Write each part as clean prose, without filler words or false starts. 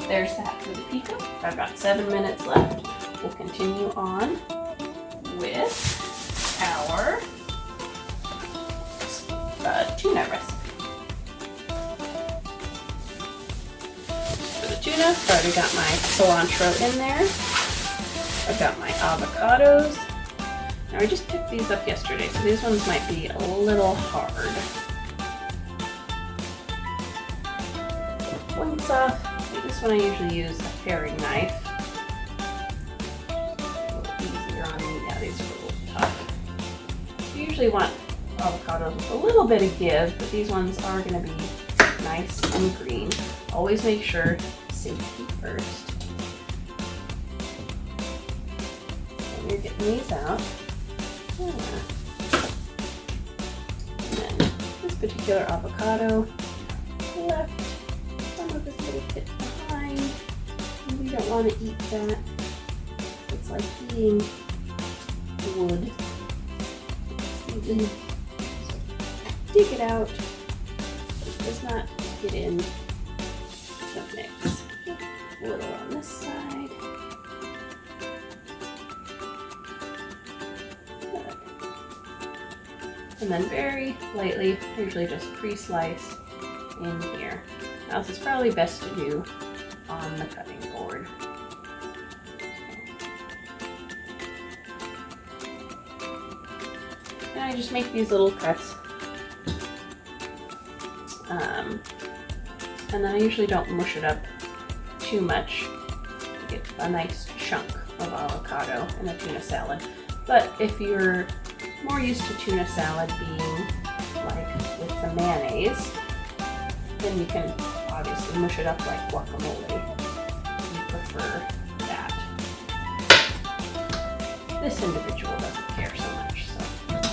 there's that for the pico. I've got 7 minutes left. We'll continue on with our tuna recipe. For the tuna, I've already got my cilantro in there. I've got my avocados. Now I just picked these up yesterday, so these ones might be a little hard. Points off. This one I usually use a paring knife. A little easier on me. Yeah, these are a little tough. You usually want avocados with a little bit of give, but these ones are going to be nice and green. Always make sure safety first. And you're getting these out. Yeah. And then this particular avocado left some of this little bit behind. We don't want to eat that. It's like eating wood. So dig it out. It does not get in the mix. A little on this side. And then very lightly, usually just pre-slice in here. Now this is probably best to do on the cutting board. And I just make these little cuts. And then I usually don't mush it up too much to get a nice chunk of avocado in a tuna salad. But if you're more used to tuna salad being like with the mayonnaise, then you can obviously mush it up like guacamole if you prefer that. This individual doesn't care so much, so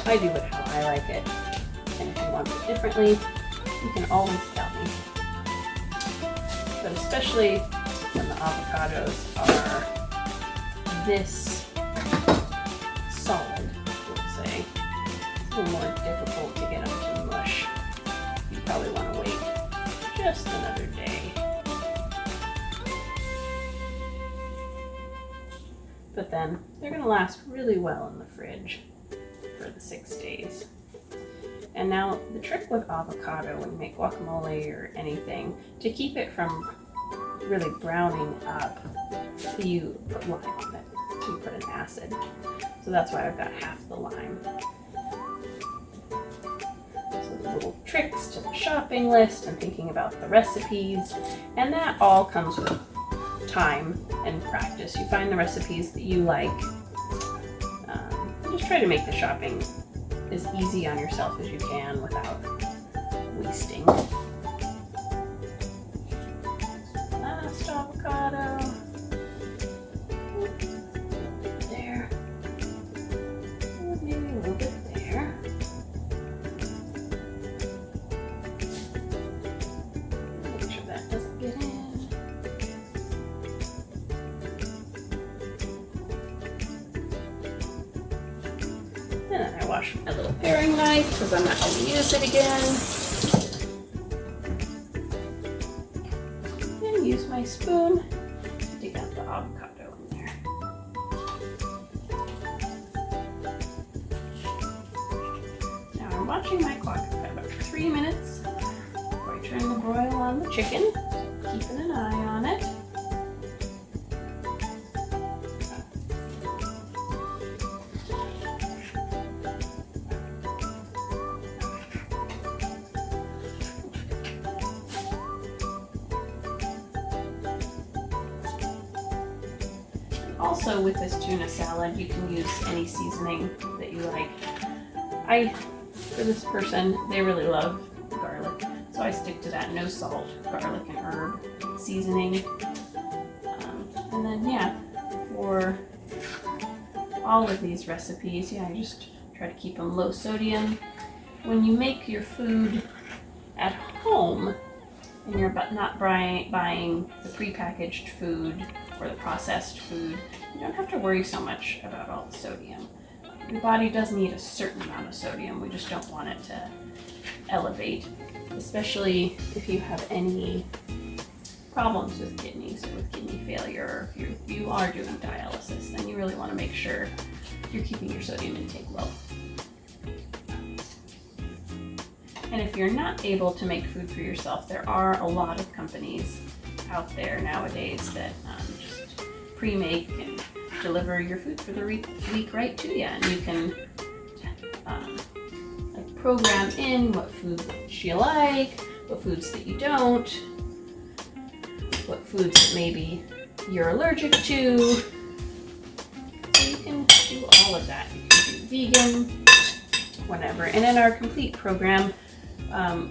I do it how I like it. And if you want it differently, you can always tell me. But especially when the avocados are this solid, let's say, it's a little more difficult to get them to mush. You probably want to wait just another day. But then they're going to last really well in the fridge for the 6 days. And now the trick with avocado when you make guacamole or anything, to keep it from really browning up, you put lime on it. You put an acid. So that's why I've got half the lime. So the little tricks to the shopping list and thinking about the recipes, and that all comes with time and practice. You find the recipes that you like. Just try to make the shopping as easy on yourself as you can without wasting. Last avocado. There. Maybe a little bit there. Make sure that doesn't get in. And I wash my little paring knife because I'm not going to use it again. And use my spoon to dig out the avocado in there. Now I'm watching my clock. I've got about 3 minutes before I turn the broil on the chicken. Keeping an eye on it. Also, with this tuna salad, you can use any seasoning that you like. For this person, they really love garlic, so I stick to that no salt, garlic and herb seasoning. And then, yeah, for all of these recipes, I just try to keep them low sodium. When you make your food at home, and you're not buying the prepackaged food or the processed food, you don't have to worry so much about all the sodium. Your body does need a certain amount of sodium. We just don't want it to elevate, especially if you have any problems with kidneys or with kidney failure, or if you are doing dialysis, then you really want to make sure you're keeping your sodium intake low. And if you're not able to make food for yourself, there are a lot of companies out there nowadays that just pre-make and deliver your food for the week right to you. And you can like program in what foods you like, what foods that you don't, what foods that maybe you're allergic to. So you can do all of that. You can do vegan, whatever. And in our complete program,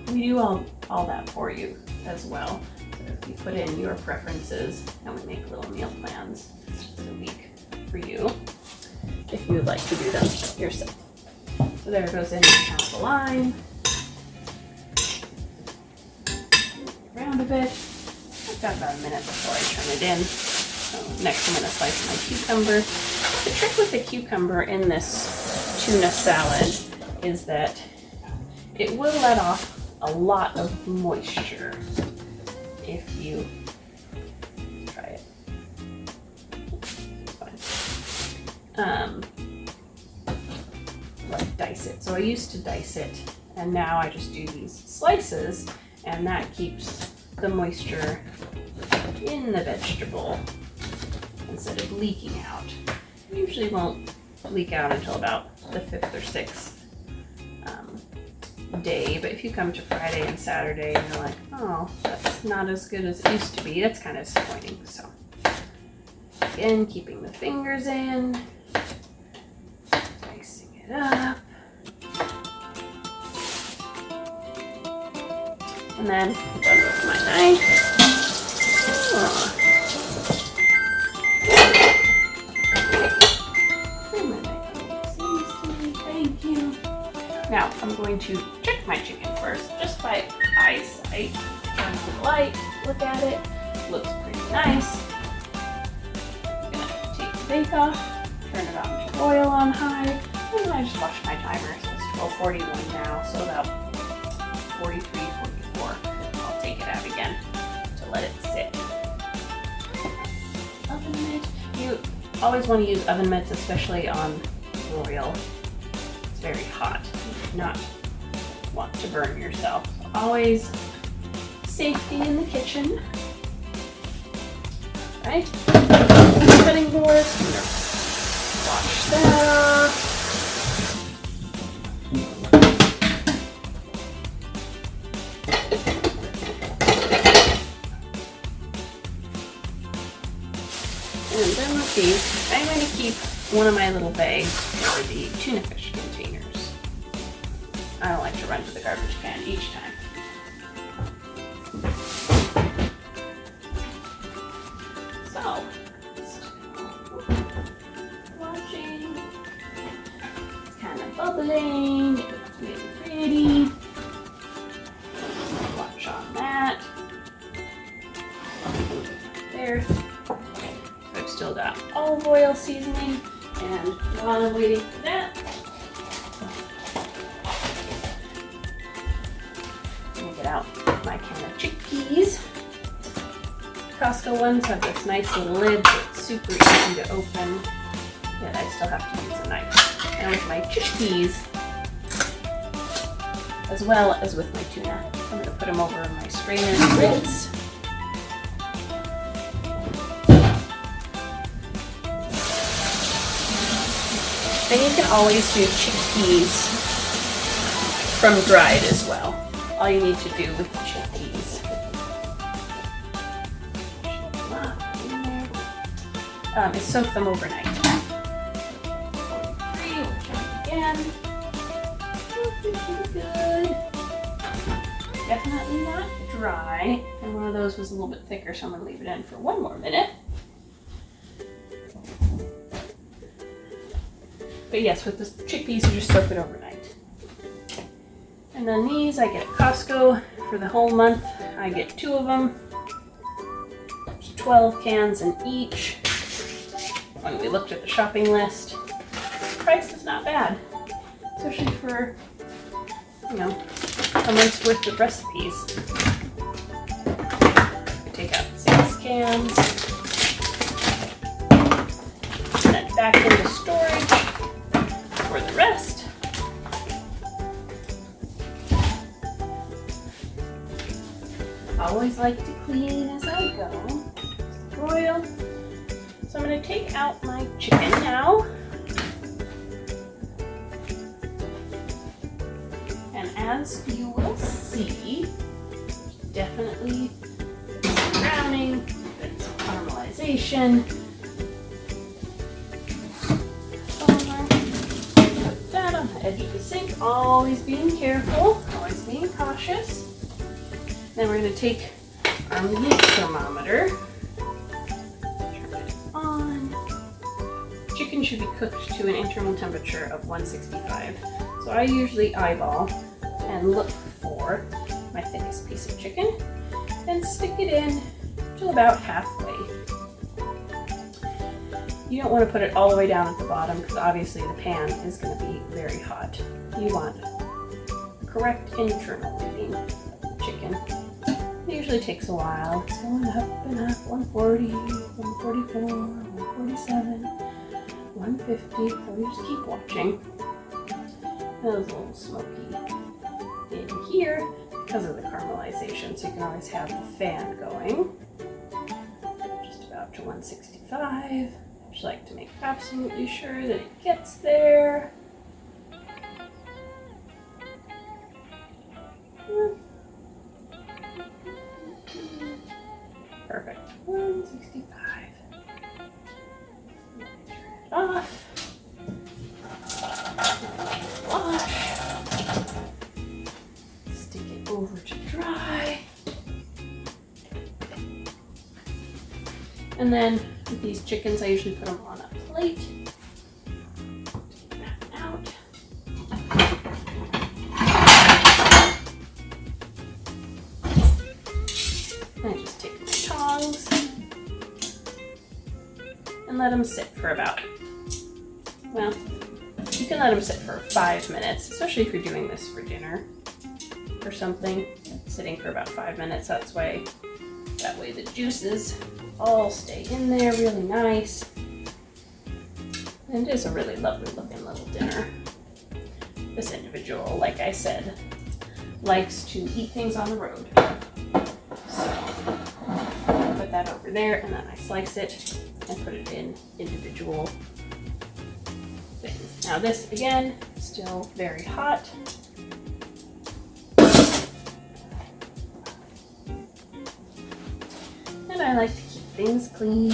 we do all that for you as well. So if you put in your preferences, and we make little meal plans for the week for you, if you would like to do them yourself. So there it goes in half the line. Around a bit. I've got about a minute before I turn it in. So next I'm going to slice my cucumber. The trick with the cucumber in this tuna salad is that it will let off a lot of moisture if you try it. It's fine. Like dice it. So I used to dice it, and now I just do these slices, and that keeps the moisture in the vegetable instead of leaking out. It usually won't leak out until about the 5th or 6th day, but if you come to Friday and Saturday and you're like, oh, that's not as good as it used to be, that's kind of disappointing. So again, keeping the fingers in, dicing it up, and then I'm done with my knife. Thank you. Now I'm going to check my chicken first, just by eyesight. Turn to the light, look at it. Looks pretty nice. I'm gonna take the bake off, turn it on to oil on high, and then I just watch my timer. So it's 12:41 now, so about 43, 44. I'll take it out again to let it sit. Oven mitt. You always want to use oven mitts, especially on broil. It's very hot. You do not want to burn yourself. Always safety in the kitchen. Right? Cutting board. I'm gonna wash that off. And then with these, I'm going to keep one of my little bags for the tuna fish containers. I don't like to run to the garbage can each time. So, watching. It's kind of bubbling. It looks really pretty. Watch on that. There. I've still got olive oil seasoning, and while I'm waiting for that, I'm gonna get out my can of chickpeas. Costco ones have this nice little lid that's super easy to open, yet I still have to use a knife. And with my chickpeas, as well as with my tuna, I'm gonna put them over my strainer and rinse. And you can always do chickpeas from dried as well. All you need to do with the chickpeas is soak them overnight. We'll check again. Looking good. Definitely not dry. And one of those was a little bit thicker, so I'm going to leave it in for one more minute. But yes, with the chickpeas, you just soak it overnight. And then these I get at Costco for the whole month. I get 2 of them. There's 12 cans in each. When we looked at the shopping list, the price is not bad. Especially for, you know, a month's worth of recipes. We take out cans. And then back into storage for the rest. Always like to clean as I go. Broil. So I'm going to take out my chicken now. And as you will see, definitely some browning, bit some caramelization. Put that on the edge of the sink, always being careful, always being cautious. Then we're going to take our meat thermometer, turn it on. Chicken should be cooked to an internal temperature of 165. So I usually eyeball and look for my thickest piece of chicken and stick it in to about halfway. You don't want to put it all the way down at the bottom because obviously the pan is going to be very hot. You want correct internal reading chicken. It usually takes a while. It's going up and up, 140, 144, 147, 150. So we just keep watching. That was a little smoky in here because of the caramelization, so you can always have the fan going. Just about to 165. Just like to make absolutely sure that it gets there. Perfect. 165. Turn it off. Wash. Stick it over to dry. And then with these chickens, I usually put them on a plate. Take that out. I just take my tongs and let them sit for about, well, you can let them sit for 5 minutes, especially if you're doing this for dinner or something. Sitting for about 5 minutes, that way the juices all stay in there really nice. And it is a really lovely looking little dinner. This individual, like I said, likes to eat things on the road. So I put that over there and then I slice it and put it in individual things. Now this, again, still very hot. And I like to keep things clean.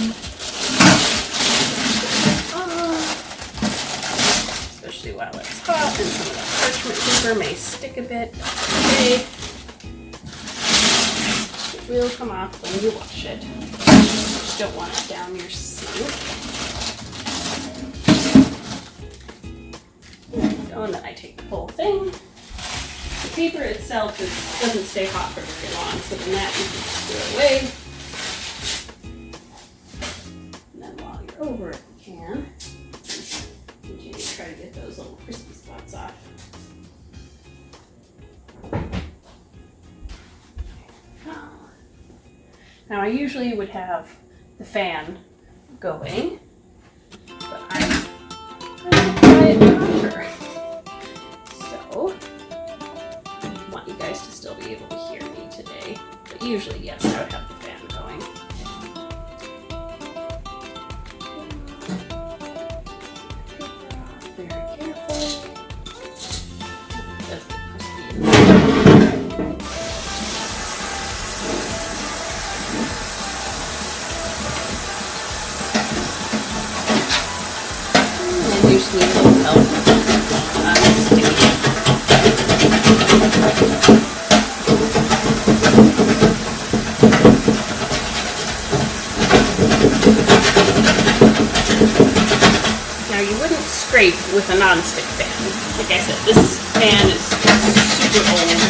Especially while it's hot and some of that parchment paper may stick a bit. Okay. It will come off when you wash it. You just don't want it down your sink. And then I take the whole thing. The paper itself doesn't stay hot for very long, so then that you can just throw away. And then while you're over it, you can continue to try to get those little crispy spots off. Now I usually would have the fan going, but I'm going to try it after. So, I want you guys to still be able to hear me today, but usually, yes, I would have the fan going. Very carefully. It does get crispy. And you just need a little help sticking. Now you wouldn't scrape with a non-stick pan. Like I said, this pan is super old and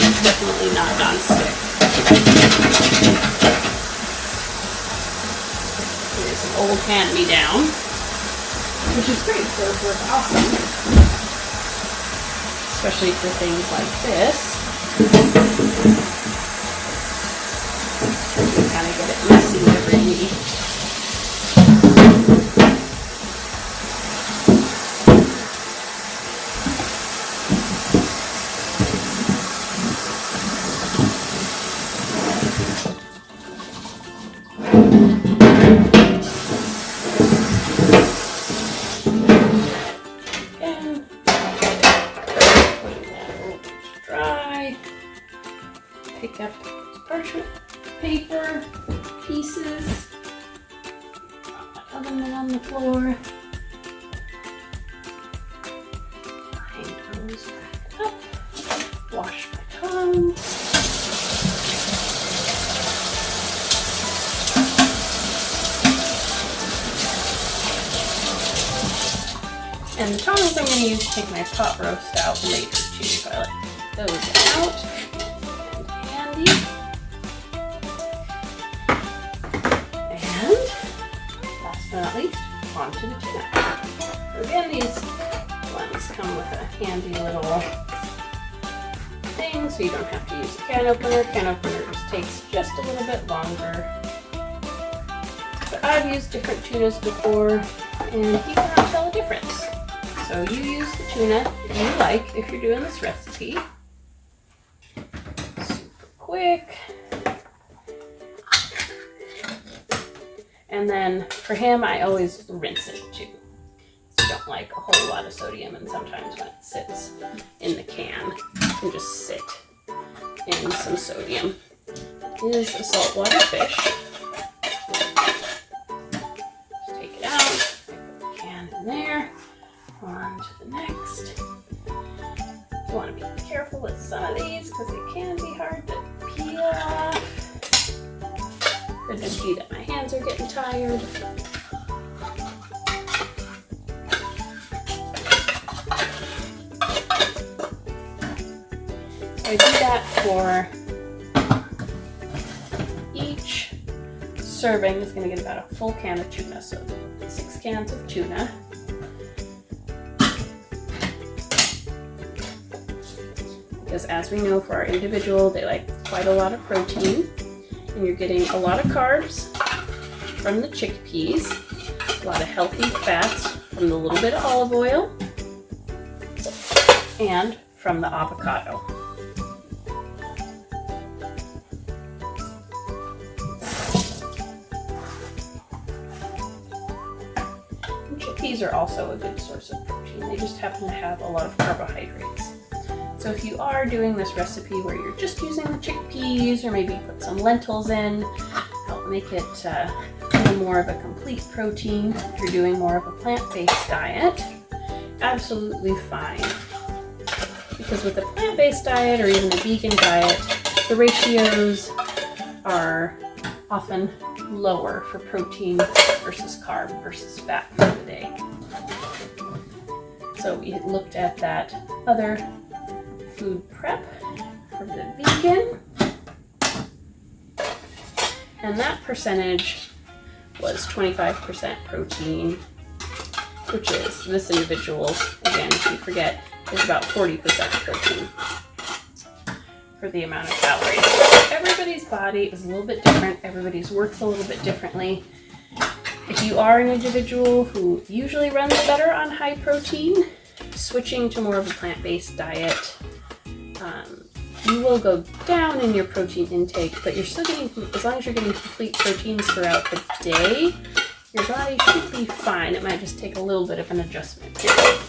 it's definitely not non-stick. Here's an old hand-me-down, which is great. Those work awesome, especially for things like this. You can kind of get it Again, putting that over to dry. Pick up parchment paper pieces. Drop my oven mitt on the floor. Line those back up. Wash my tongs. And the tongs I'm going to use to take my pot roast out and make tuna. So I let those out. And handy. And last but not least, onto the tuna. So again, these ones come with a handy little thing, so you don't have to use a can opener. Can opener just takes just a little bit longer. But I've used different tunas before, and you cannot tell the difference. So you use the tuna you like if you're doing this recipe. Super quick. And then for him, I always rinse it too. So I don't like a whole lot of sodium, and sometimes when it sits in the can, it can just sit in some sodium. It is a saltwater fish. Just take it out, put the can in there. On to the next. You want to be careful with some of these because they can be hard to peel off. Could just be that my hands are getting tired. So I do that for each serving is going to get about a full can of tuna. So 6 cans of tuna. Because as we know, for our individual, they like quite a lot of protein, and you're getting a lot of carbs from the chickpeas, a lot of healthy fats from the little bit of olive oil, and from the avocado. And chickpeas are also a good source of protein. They just happen to have a lot of carbohydrates. So if you are doing this recipe where you're just using the chickpeas, or maybe put some lentils in, help make it a little more of a complete protein. If you're doing more of a plant-based diet, absolutely fine. Because with a plant-based diet or even a vegan diet, the ratios are often lower for protein versus carb versus fat for the day. So we had looked at that other food prep for the vegan, and that percentage was 25% protein, which is, this individual, again, if you forget, is about 40% protein for the amount of calories. Everybody's body is a little bit different. Everybody's works a little bit differently. If you are an individual who usually runs better on high protein, switching to more of a plant-based diet, you will go down in your protein intake, but you're still getting, as long as you're getting complete proteins throughout the day, your body should be fine. It might just take a little bit of an adjustment period.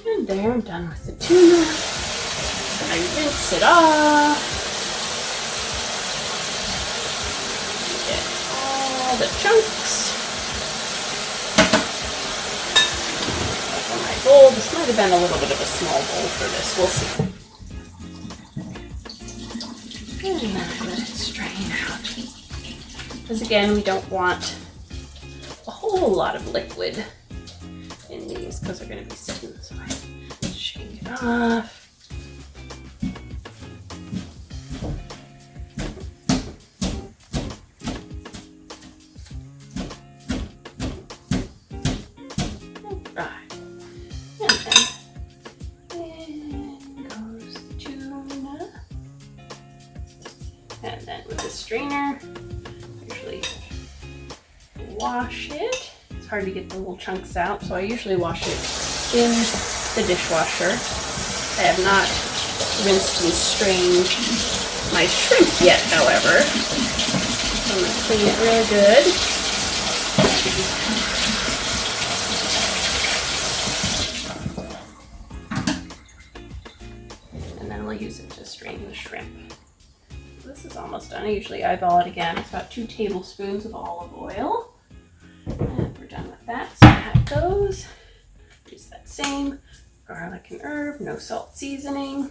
And there, I'm done with the tuna. I rinse it off. Get all the chunks. Bowl. This might have been a little bit of a small bowl for this. We'll see. And then I let it strain out. Because again, we don't want a whole lot of liquid in these because they're going to be sitting. So I shake it off. And then with the strainer, usually wash it. It's hard to get the little chunks out, so I usually wash it in the dishwasher. I have not rinsed and strained my shrimp yet, however. So I'm going to clean it real good. And then we'll use it to strain the shrimp. This is almost done. I usually eyeball it again. It's about 2 tablespoons of olive oil. And we're done with that. So that goes. Use that same garlic and herb, no salt seasoning.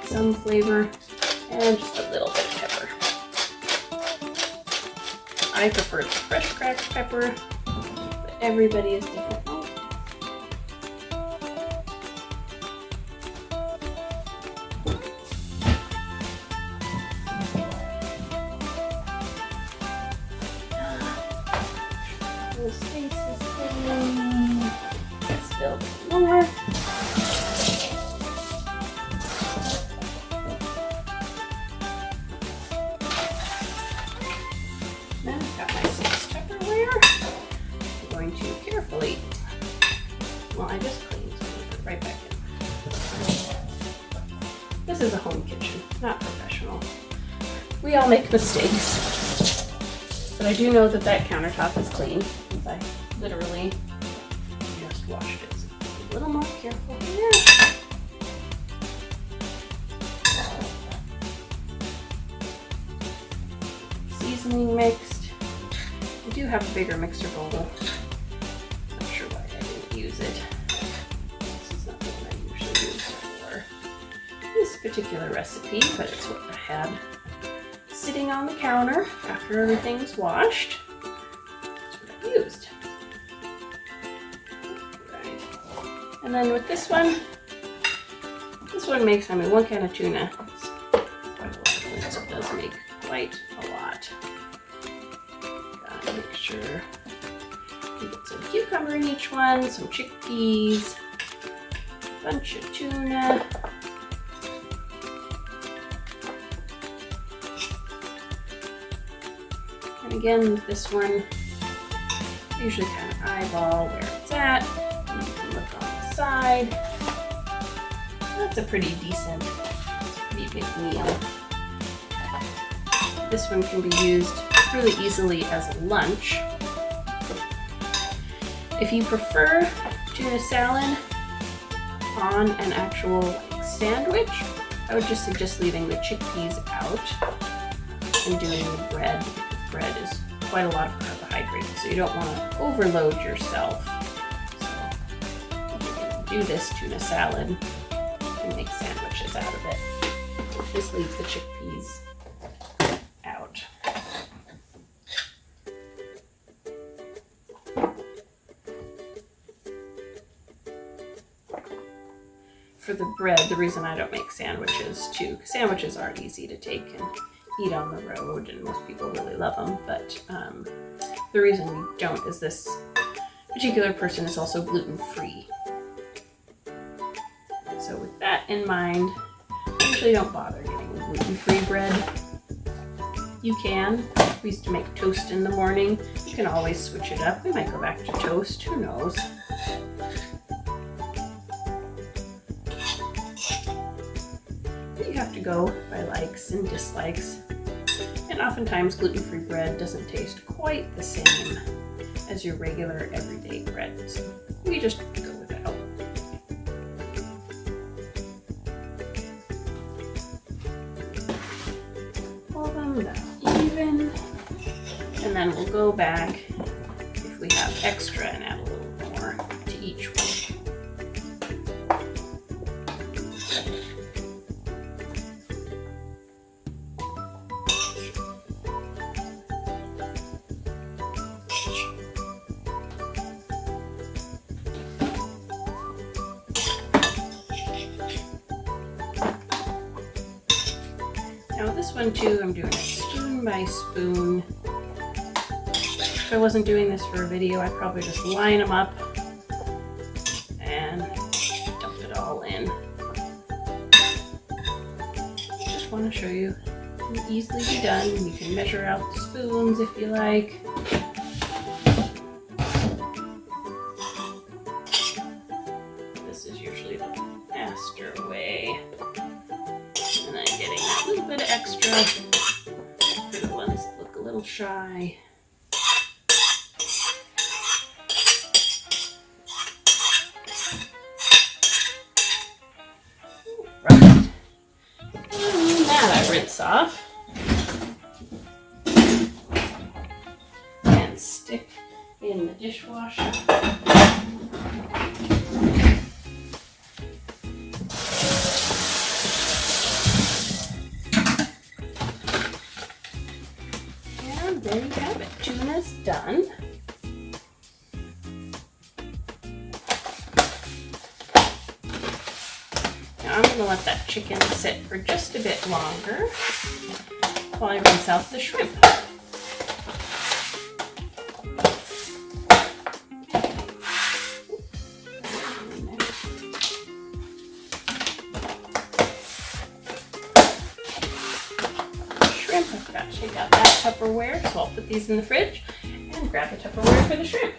Some flavor and just a little bit of pepper. I prefer the fresh cracked pepper, but everybody is different. Space is clean. Let's build more. Now I've got my 6 Tupperware. I'm going to carefully, well, I just cleaned, so I'm going to put it right back in. This is a home kitchen, not professional. We all make mistakes, but I do know that that countertop is clean. I literally just washed it. So be a little more careful here. Seasoning mixed. I do have a bigger mixer bowl. Not sure why I didn't use it. This is not the one I usually use for this particular recipe, but it's what I had sitting on the counter after everything's washed. Used. Right. And then with this one makes, one can of tuna. It's quite a lot of food, so it does make quite a lot. Gotta make sure you get some cucumber in each one, some chickpeas, a bunch of tuna. And again, with this one, usually kind of eyeball where it's at, and you can look on the side. That's a pretty decent, it's a pretty big meal. This one can be used really easily as a lunch. If you prefer tuna salad on an actual sandwich, I would just suggest leaving the chickpeas out and doing the bread. Bread is quite a lot of carbohydrates, so you don't want to overload yourself. So you can do this tuna salad and make sandwiches out of it. Just leave the chickpeas out. For the bread, the reason I don't make sandwiches too, because sandwiches aren't easy to take and eat on the road, and most people really love them, but the reason we don't is this particular person is also gluten-free. So with that in mind, I usually don't bother getting gluten-free bread. You can. We used to make toast in the morning. You can always switch it up. We might go back to toast, who knows. You have to go by likes and dislikes. And oftentimes gluten-free bread doesn't taste quite the same as your regular everyday bread. So we just go without. Pull them down even. And then we'll go back if we have extra and add a little more to each one. Now this one too, I'm doing it spoon by spoon. If I wasn't doing this for a video, I'd probably just line them up and dump it all in. Just want to show you it can easily be done. You can measure out the spoons if you like. This extra for the ones that look a little shy. Right. And that I rinse off and stick in the dishwasher. And there you have it. Tuna's done. Now I'm going to let that chicken sit for just a bit longer while I rinse out the shrimp. Shrimp, I forgot to take out that Tupperware, so I'll put these in the fridge and grab the Tupperware for the shrimp.